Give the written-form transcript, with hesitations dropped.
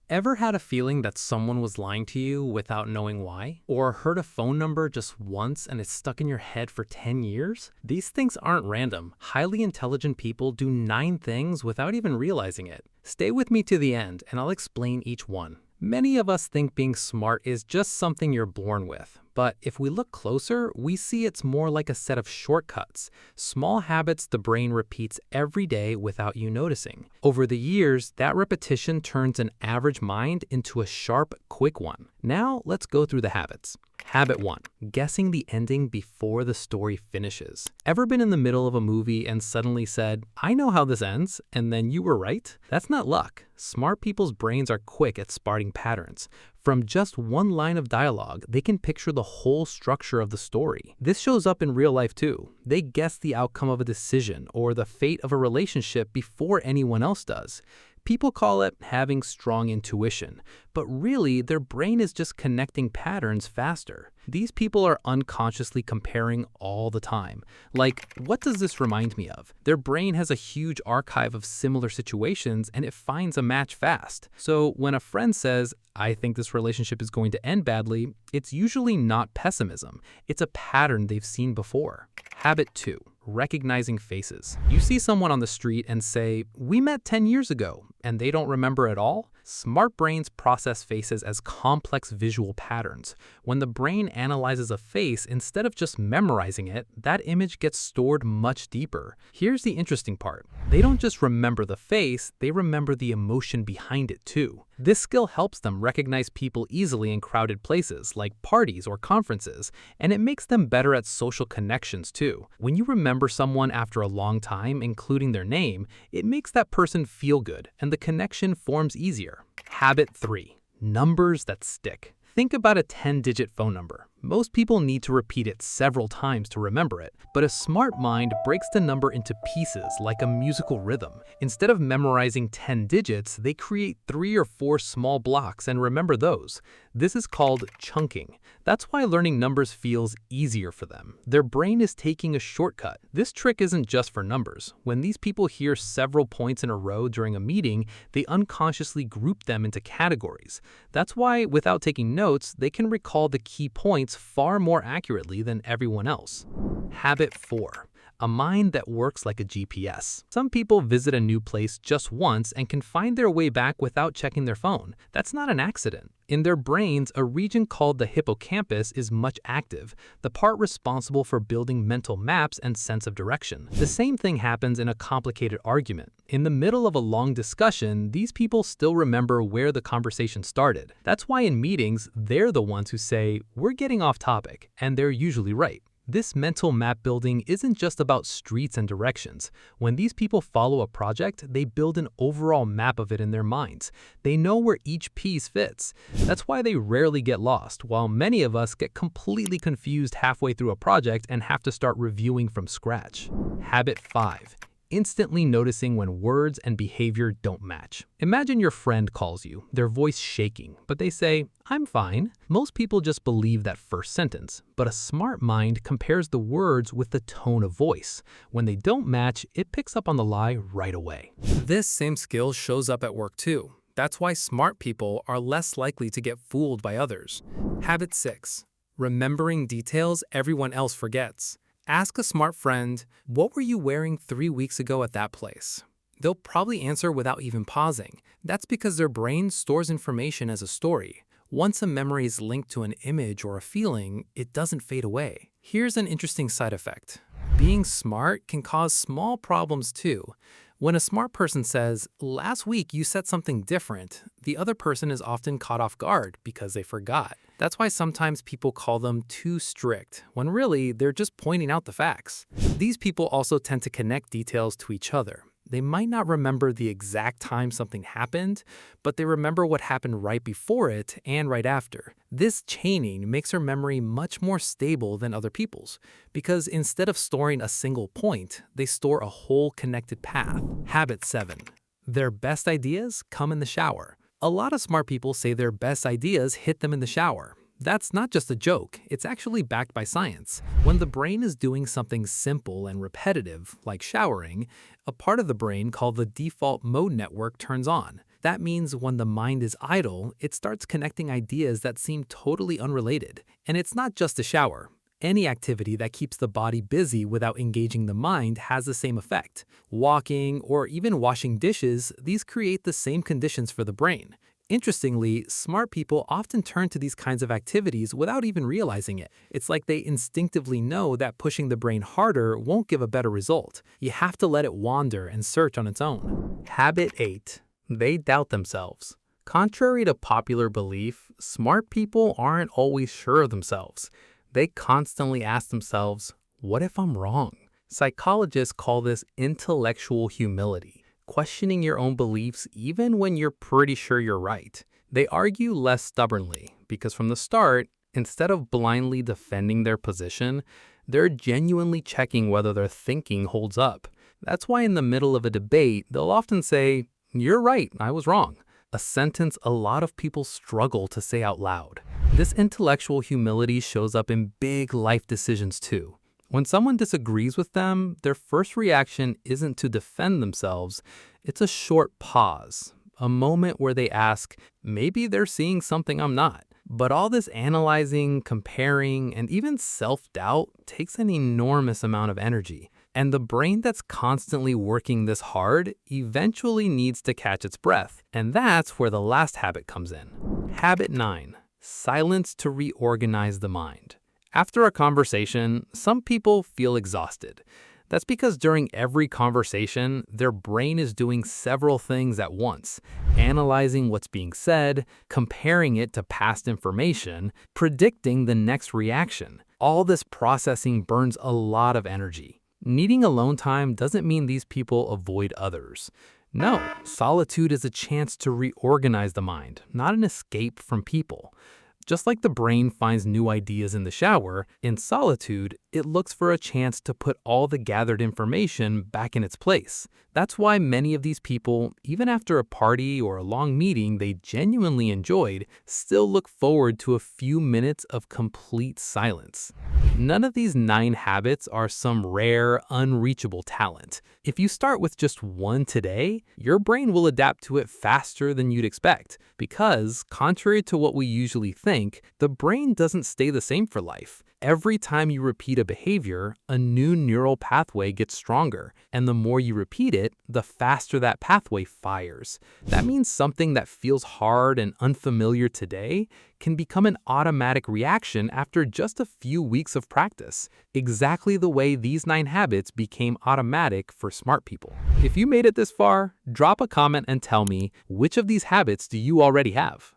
Ever had a feeling that someone was lying to you without knowing why? Or heard a phone number just once and it's stuck in your head for 10 years? These things aren't random. Highly intelligent people do 9 things without even realizing it. Stay with me to the end and I'll explain each one. Many of us think being smart is just something you're born with. But if we look closer, we see it's more like a set of shortcuts, small habits the brain repeats every day without you noticing. Over the years, that repetition turns an average mind into a sharp, quick one. Now, let's go through the habits. Habit 1. Guessing the ending before the story finishes. Ever been in the middle of a movie and suddenly said, "I know how this ends," and then you were right? That's not luck. Smart people's brains are quick at spotting patterns. From just one line of dialogue, they can picture the whole structure of the story. This shows up in real life too. They guess the outcome of a decision or the fate of a relationship before anyone else does. People call it having strong intuition, but really their brain is just connecting patterns faster. These people are unconsciously comparing all the time. Like, what does this remind me of? Their brain has a huge archive of similar situations and it finds a match fast. So when a friend says, "I think this relationship is going to end badly," it's usually not pessimism. It's a pattern they've seen before. Habit 2. Recognizing faces. You see someone on the street and say, "We met 10 years ago," and they don't remember at all? Smart brains process faces as complex visual patterns. When the brain analyzes a face, instead of just memorizing it, that image gets stored much deeper. Here's the interesting part. They don't just remember the face, they remember the emotion behind it too. This skill helps them recognize people easily in crowded places, like parties or conferences, and it makes them better at social connections too. When you remember someone after a long time, including their name, it makes that person feel good, and the connection forms easier. Habit 3. Numbers that stick. Think about a 10-digit phone number. Most people need to repeat it several times to remember it, but a smart mind breaks the number into pieces like a musical rhythm. Instead of memorizing 10 digits, they create 3 or 4 small blocks and remember those. This is called chunking. That's why learning numbers feels easier for them. Their brain is taking a shortcut. This trick isn't just for numbers. When these people hear several points in a row during a meeting, they unconsciously group them into categories. That's why, without taking notes, they can recall the key points far more accurately than everyone else. Habit 4. A mind that works like a GPS. Some people visit a new place just once and can find their way back without checking their phone. That's not an accident. In their brains, a region called the hippocampus is much active, the part responsible for building mental maps and sense of direction. The same thing happens in a complicated argument. In the middle of a long discussion, these people still remember where the conversation started. That's why in meetings, they're the ones who say, "We're getting off topic," and they're usually right. This mental map building isn't just about streets and directions. When these people follow a project, they build an overall map of it in their minds. They know where each piece fits. That's why they rarely get lost, while many of us get completely confused halfway through a project and have to start reviewing from scratch. Habit 5. Instantly noticing when words and behavior don't match. Imagine your friend calls you, their voice shaking, but they say, "I'm fine." Most people just believe that first sentence, but a smart mind compares the words with the tone of voice. When they don't match, it picks up on the lie right away. This same skill shows up at work too. That's why smart people are less likely to get fooled by others. Habit 6. Remembering details everyone else forgets. Ask a smart friend, "What were you wearing 3 weeks ago at that place?" They'll probably answer without even pausing. That's because their brain stores information as a story. Once a memory is linked to an image or a feeling, it doesn't fade away. Here's an interesting side effect. Being smart can cause small problems too. When a smart person says, "Last week you said something different," the other person is often caught off guard because they forgot. That's why sometimes people call them too strict, when really they're just pointing out the facts. These people also tend to connect details to each other. They might not remember the exact time something happened, but they remember what happened right before it and right after. This chaining makes their memory much more stable than other people's, because instead of storing a single point, they store a whole connected path. Habit 7. Their best ideas come in the shower. A lot of smart people say their best ideas hit them in the shower. That's not just a joke, it's actually backed by science. When the brain is doing something simple and repetitive, like showering, a part of the brain called the default mode network turns on. That means when the mind is idle, it starts connecting ideas that seem totally unrelated. And it's not just a shower. Any activity that keeps the body busy without engaging the mind has the same effect. Walking or even washing dishes, these create the same conditions for the brain. Interestingly, smart people often turn to these kinds of activities without even realizing it. It's like they instinctively know that pushing the brain harder won't give a better result. You have to let it wander and search on its own. Habit 8. They doubt themselves. Contrary to popular belief, smart people aren't always sure of themselves. They constantly ask themselves, what if I'm wrong? Psychologists call this intellectual humility, questioning your own beliefs even when you're pretty sure you're right. They argue less stubbornly because from the start, instead of blindly defending their position, they're genuinely checking whether their thinking holds up. That's why in the middle of a debate, they'll often say, "You're right, I was wrong," a sentence a lot of people struggle to say out loud. This intellectual humility shows up in big life decisions too. When someone disagrees with them, their first reaction isn't to defend themselves. It's a short pause, a moment where they ask, maybe they're seeing something I'm not. But all this analyzing, comparing, and even self-doubt takes an enormous amount of energy. And the brain that's constantly working this hard eventually needs to catch its breath. And that's where the last habit comes in. Habit 9. Silence to reorganize the mind. After a conversation, some people feel exhausted. That's because during every conversation, their brain is doing several things at once, analyzing what's being said, comparing it to past information, predicting the next reaction. All this processing burns a lot of energy. Needing alone time doesn't mean these people avoid others. No, solitude is a chance to reorganize the mind, not an escape from people. Just like the brain finds new ideas in the shower, in solitude, it looks for a chance to put all the gathered information back in its place. That's why many of these people, even after a party or a long meeting they genuinely enjoyed, still look forward to a few minutes of complete silence. None of these 9 habits are some rare, unreachable talent. If you start with just one today, your brain will adapt to it faster than you'd expect, because, contrary to what we usually think, the brain doesn't stay the same for life. Every time you repeat a behavior, a new neural pathway gets stronger, and the more you repeat it, the faster that pathway fires. That means something that feels hard and unfamiliar today can become an automatic reaction after just a few weeks of practice, exactly the way these 9 habits became automatic for smart people. If you made it this far, drop a comment and tell me, which of these habits do you already have?